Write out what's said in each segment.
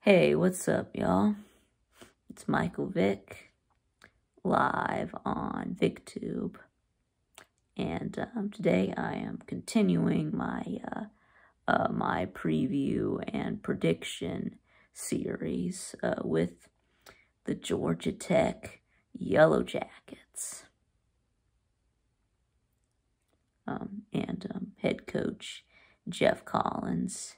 Hey, what's up, y'all? It's Michael Vick, live on VicTube, and today I am continuing my my preview and prediction series with the Georgia Tech Yellow Jackets, and head coach Geoff Collins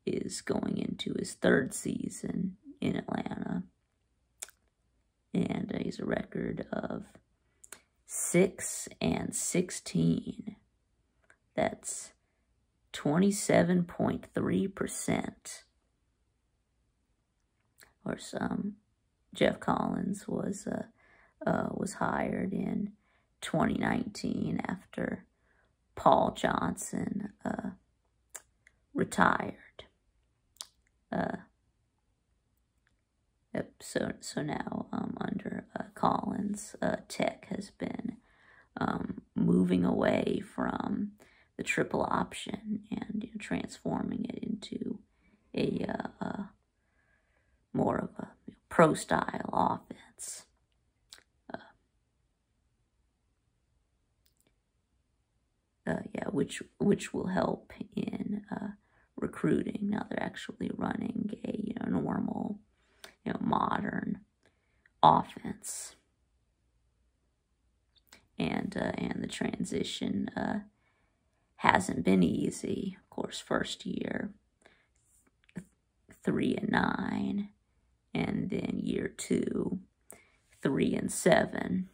is going into his third season in Atlanta, and he's a record of 6-16. That's 27.3%. Of course, Geoff Collins was hired in 2019 after Paul Johnson retired. So now under Collins, Tech has been moving away from the triple option and transforming it into a more of a pro style offense. Which will help in recruiting. Now they're actually running a normal, modern offense, and the transition hasn't been easy. Of course, first year 3-9, and then year 2 3-7.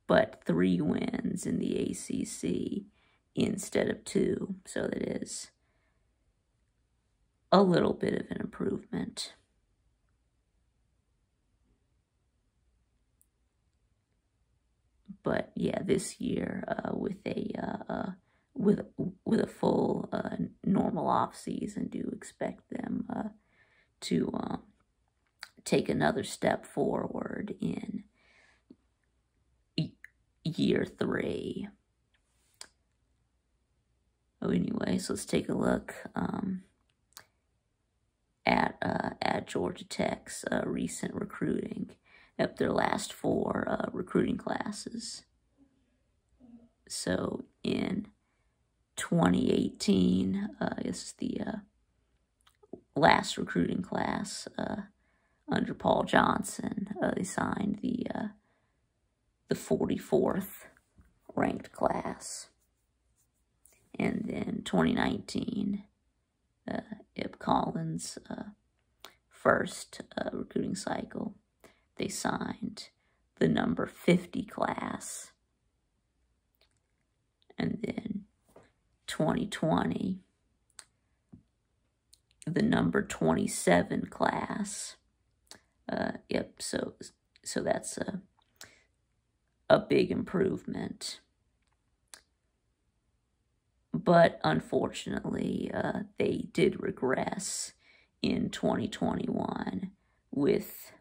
But 3 wins in the ACC instead of 2, so that is a little bit of an improvement. But yeah, this year with a full normal off season, do expect them to take another step forward in year 3. Anyway, so let's take a look at Georgia Tech's recent recruiting of their last 4 recruiting classes. So in 2018, this is the last recruiting class under Paul Johnson. They signed the 44th ranked class. And then 2019, Ib Collins' first recruiting cycle, they signed the number 50 class. And then 2020, the number 27 class. So that's a big improvement. But unfortunately, they did regress in 2021 with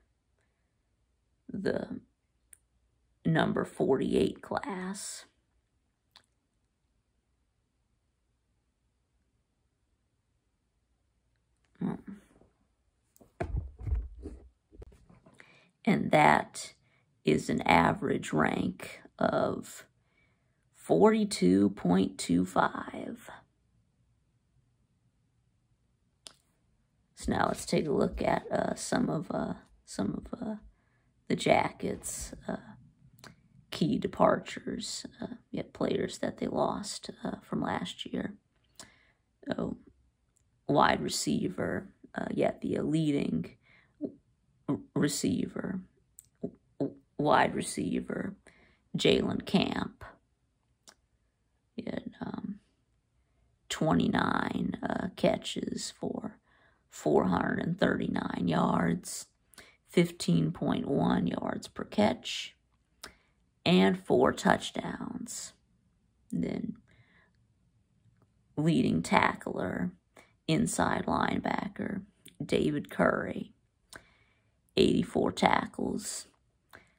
the number 48 class. And that is an average rank of 42.25. So now let's take a look at some of the Jackets' key departures, yet players that they lost from last year. Wide receiver, yet the leading receiver, wide receiver, Jalen Camp. He had 29 catches for 439 yards, 15.1 yards per catch, and 4 touchdowns. And then leading tackler, inside linebacker, David Curry, 84 tackles,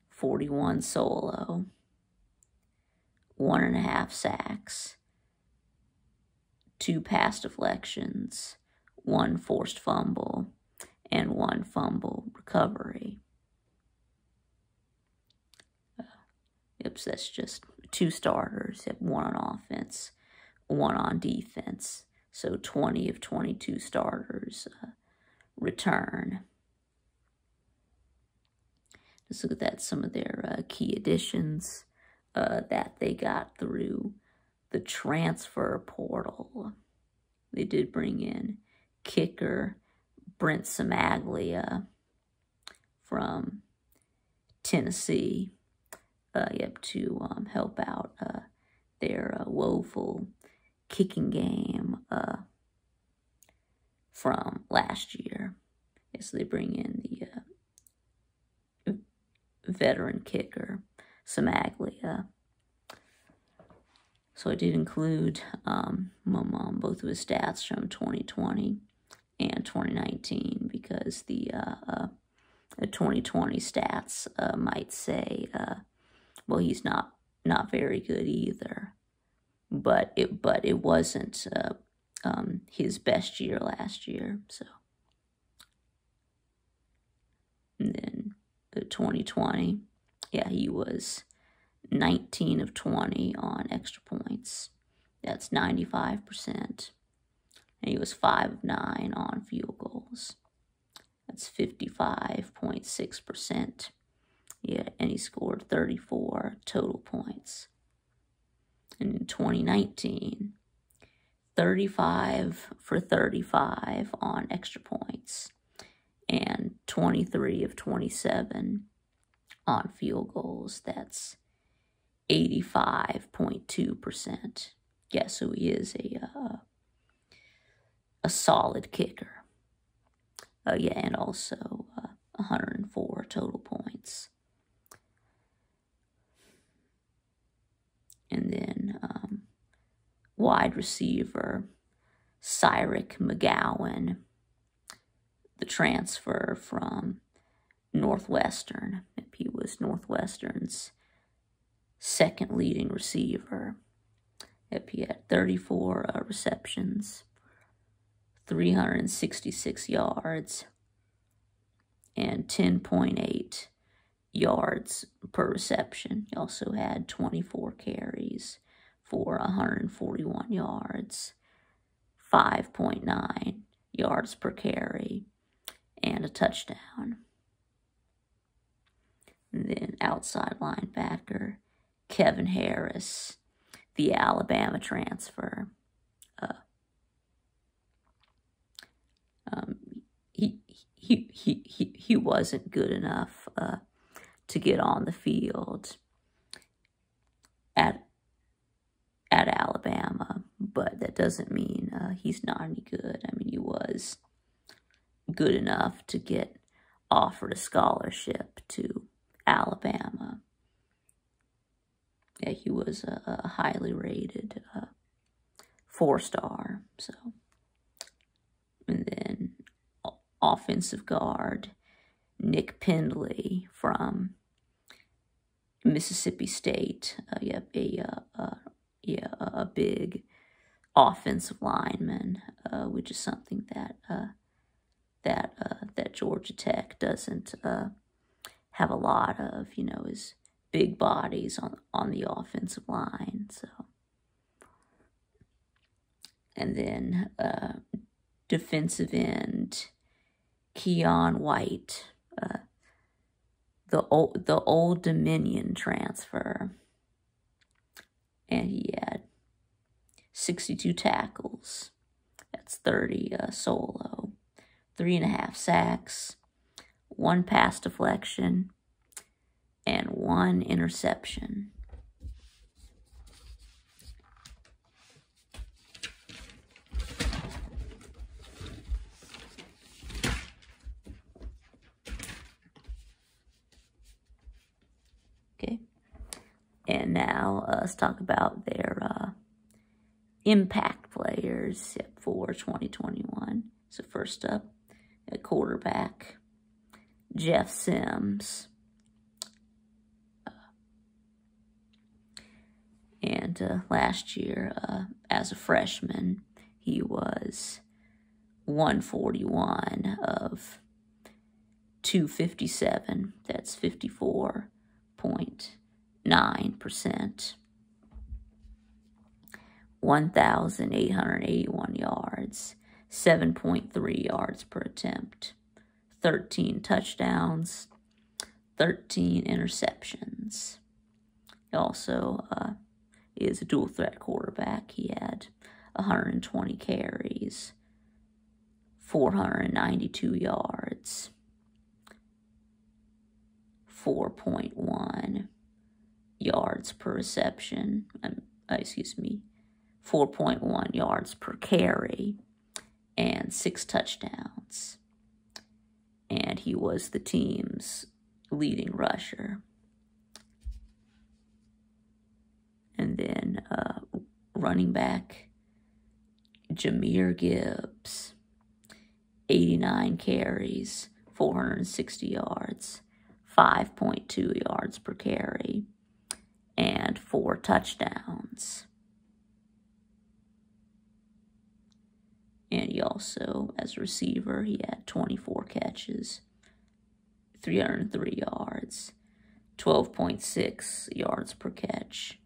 41 solo, 1.5 sacks, 2 pass deflections, 1 forced fumble, and 1 fumble recovery. Yep, so that's just 2 starters. Yep, 1 on offense, 1 on defense. So 20 of 22 starters return. Let's look at that, some of their key additions that they got through the transfer portal. They did bring in kicker Brent Cimaglia from Tennessee, to help out their woeful kicking game from last year. So they bring in the veteran kicker Cimaglia. So I did include both of his stats from 2020 and 2019 because the 2020 stats might say, well, he's not very good either. But it wasn't his best year last year. So, and then 2020, he was 19 of 20 on extra points. That's 95%. And he was 5 of 9 on field goals. That's 55.6%. And he scored 34 total points. And in 2019, 35 for 35 on extra points and 23 of 27 on field goals. That's 85.2%. So he is a solid kicker. And also 104 total points. And then wide receiver Cyric McGowan, the transfer from Northwestern. He was Northwestern's second leading receiver. He had 34 receptions, 366 yards, and 10.8 yards per reception. He also had 24 carries for 141 yards, 5.9 yards per carry, and a touchdown. And then outside linebacker Kevin Harris, the Alabama transfer. He wasn't good enough to get on the field at Alabama, but that doesn't mean he's not any good. I mean, he was good enough to get offered a scholarship to Alabama. He was a highly rated 4-star. So, and then offensive guard Nick Pendley from Mississippi State. A big offensive lineman, which is something that Georgia Tech doesn't have a lot of. Is big bodies on the offensive line. So, and then defensive end Keon White, the Old Dominion transfer, and he had 62 tackles. That's 30 solo, 3.5 sacks, 1 pass deflection, and 1 interception. Okay, and now let's talk about their impact players for 2021. So first up, at quarterback, Jeff Sims. And last year, as a freshman, he was 141 of 257. That's 54.9%. 1,881 yards, 7.3 yards per attempt, 13 touchdowns, 13 interceptions. He also is a dual threat quarterback. He had 120 carries, 492 yards, 4.1 yards per reception, 4.1 yards per carry, and 6 touchdowns. And he was the team's leading rusher. And then running back Jahmyr Gibbs, 89 carries, 460 yards, 5.2 yards per carry, and 4 touchdowns. And he also, as a receiver, he had 24 catches, 303 yards, 12.6 yards per catch,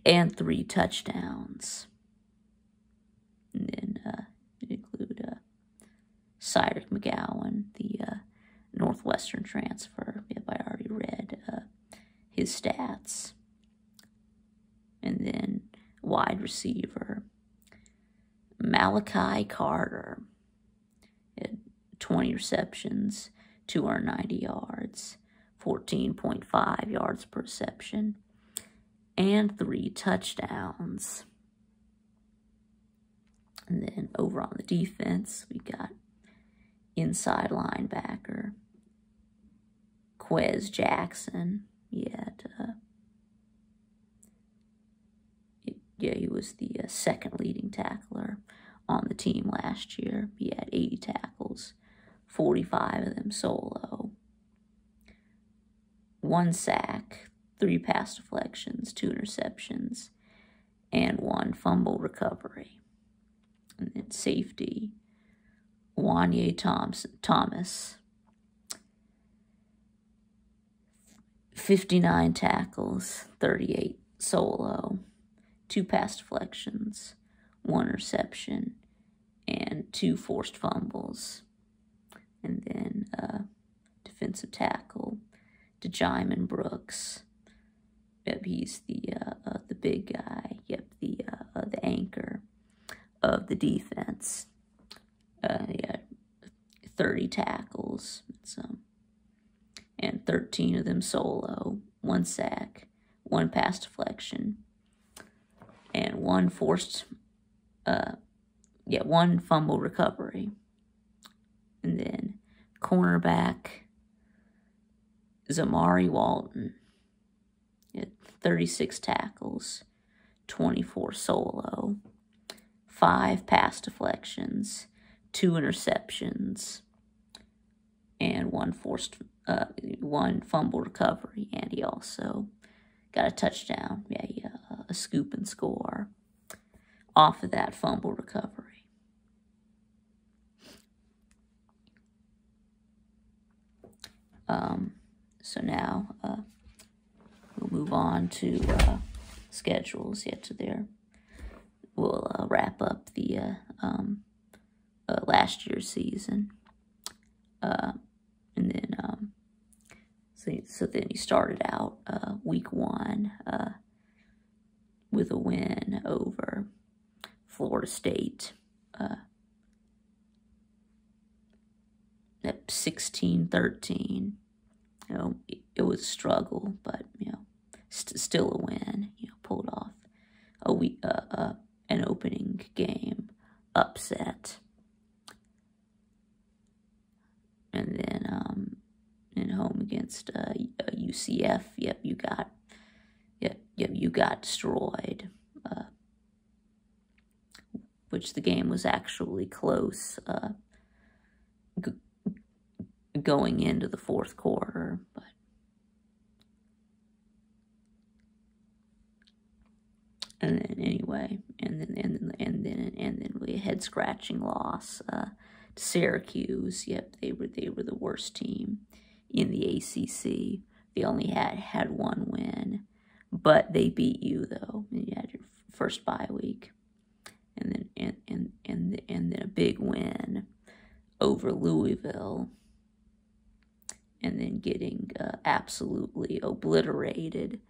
and 3 touchdowns. And then include Cedric McGowan, the Northwestern transfer. Yep, I already read his stats. And then wide receiver Malachi Carter, had 20 receptions, 290 yards, 14.5 yards per reception, and 3 touchdowns. And then over on the defense, we got inside linebacker Quez Jackson. He had, he was the second leading tackler on the team last year. He had 80 tackles, 45 of them solo, 1 sack, 3 pass deflections, 2 interceptions, and 1 fumble recovery. And then safety, Wanye Thomas, 59 tackles, 38 solo, 2 pass deflections, 1 interception, and 2 forced fumbles. And then defensive tackle, DeJymin Brooks. Yep, he's the big guy. Yep, the anchor of the defense. He had 30 tackles, and 13 of them solo, 1 sack, 1 pass deflection, and 1 1 fumble recovery. And then cornerback Zamari Walton, he had 36 tackles, 24 solo, 5 pass deflections, 2 interceptions, and 1 fumble recovery. And he also got a touchdown, a scoop and score off of that fumble recovery. So now we'll move on to schedules. To there. We'll wrap up the last year's season. And then, so then he started out week 1 with a win over Florida State at 16-13. It was a struggle, but still a win. Pulled off an opening game upset. And then in home against UCF, you got destroyed. Which the game was actually close going into the 4th quarter, but and then anyway, then we a head scratching loss to Syracuse. Yep, they were the worst team in the ACC. They only had one win, but they beat you though. You had your first bye week, and then a big win over Louisville, and then getting absolutely obliterated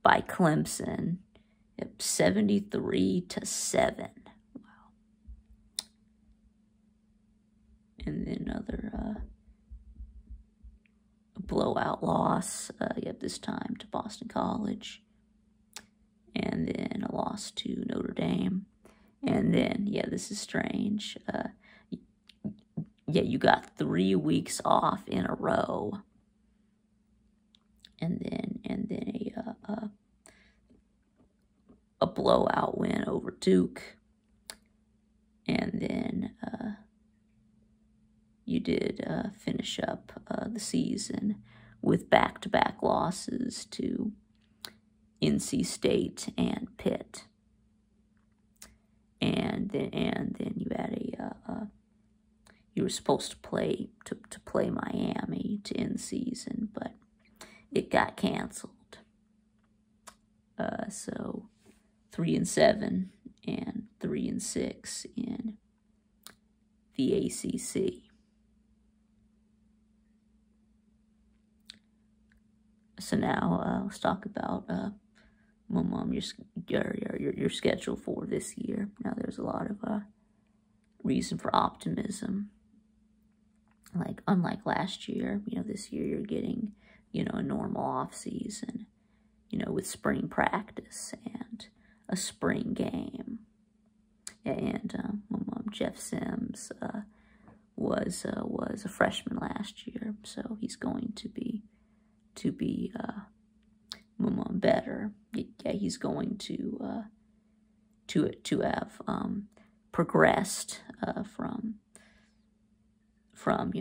by Clemson, 73-7. Wow. And then another blowout loss, this time to Boston College. And then a loss to Notre Dame. And then, this is strange. You got 3 weeks off in a row. And then a blowout win over Duke. And then you did finish up the season with back-to-back losses to NC State and Pitt. And then you had you were supposed to play Miami to end the season, but it got canceled. So 3-7 and 3-6 in the ACC. So now let's talk about your schedule for this year. Now there's a lot of reason for optimism. Like unlike last year, this year you're getting a normal off season, with spring practice and a spring game. And Jeff Sims was a freshman last year, so he's going to be better. He's going to have progressed from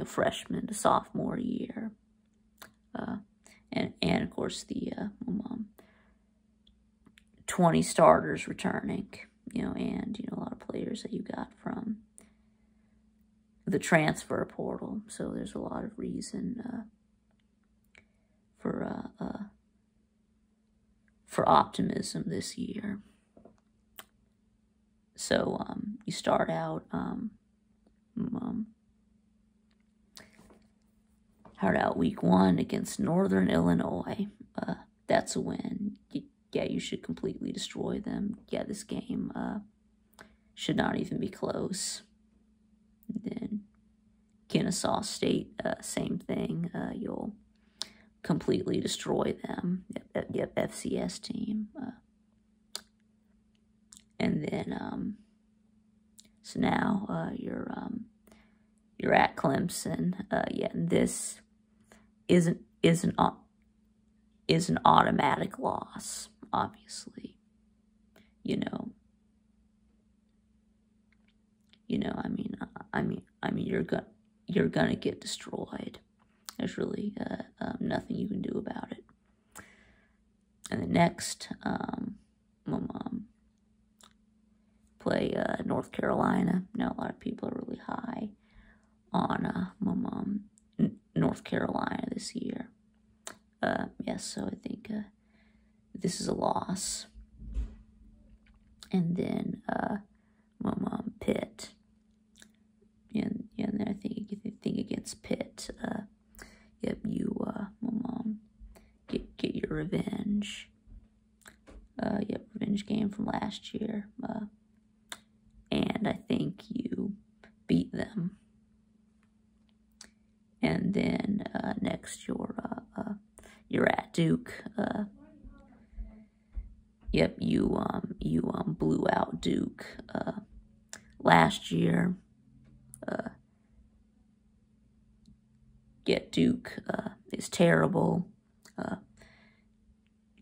freshman to sophomore year, and of course the 20 starters returning, and a lot of players that you got from the transfer portal. So there's a lot of reason for optimism this year. So you start out week 1 against Northern Illinois. That's a win. You should completely destroy them. This game should not even be close. And then Kennesaw State, same thing. You'll completely destroy them. FCS team. And then so now you're at Clemson. And this is an automatic loss, obviously. You're gonna get destroyed. There's really nothing you can do about it. And the next, play North Carolina. Now a lot of people are really high on North Carolina this year. So I think this is a loss. And then Pitt. And then I think against Pitt, you get your revenge. Revenge game from last year. And I think you beat them. And then next you're at Duke. You blew out Duke last year. Duke is terrible.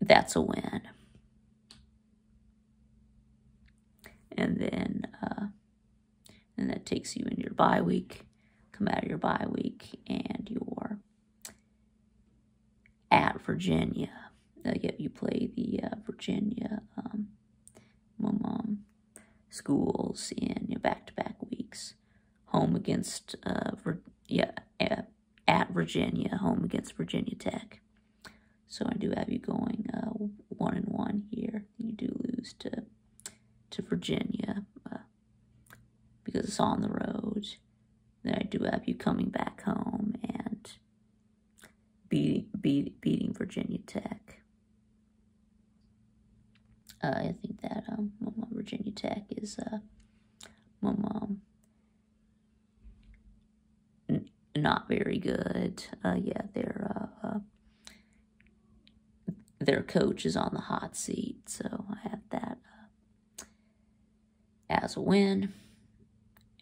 That's a win. And then that takes you into your bye week. Come out of your bye week and you're at Virginia. You play the Virginia schools in back-to-back weeks. Home against at Virginia, home against Virginia Tech. So I do have you going 1-1 here. You do lose to Virginia because it's on the road. Then I do have you coming back home and beating Virginia Tech. I think that Virginia Tech is not very good. Yeah, their coach is on the hot seat, so I have that as a win.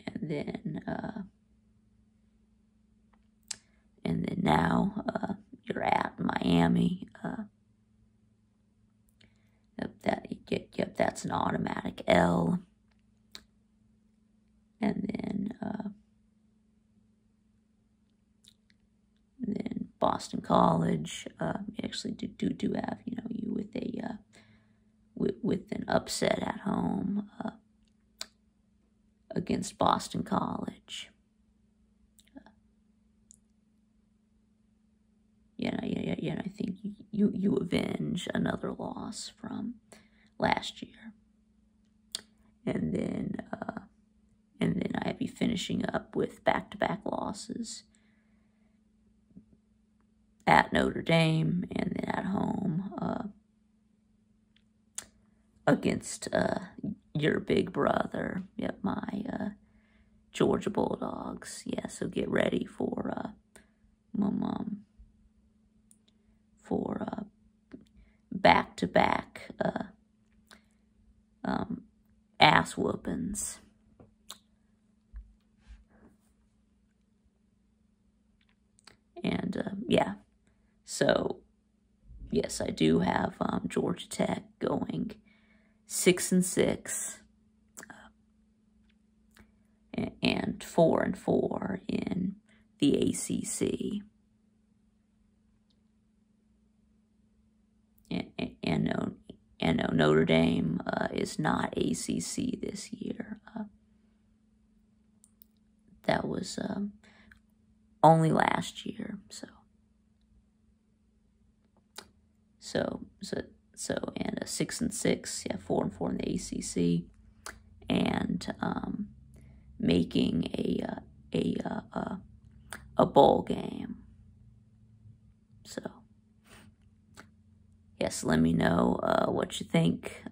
And then now you're at Miami. Yep, that's an automatic L. And then Boston College. You actually do have you with a with an upset at home against Boston College. I think you avenge another loss from last year, and then I have you finishing up with back-to-back losses at Notre Dame and then at home against your big brother. Yep, my Georgia Bulldogs. Yeah, so get ready for back-to-back ass whoopings. And yeah, so yes, I do have Georgia Tech going 6-6 and 4-4 in the ACC. And no, Notre Dame is not ACC this year. That was only last year. So and 6-6, yeah, 4-4 in the ACC, and making a bowl game. So yes, let me know what you think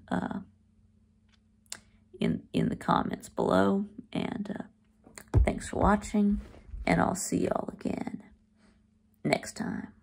in the comments below, and thanks for watching, and I'll see y'all again next time.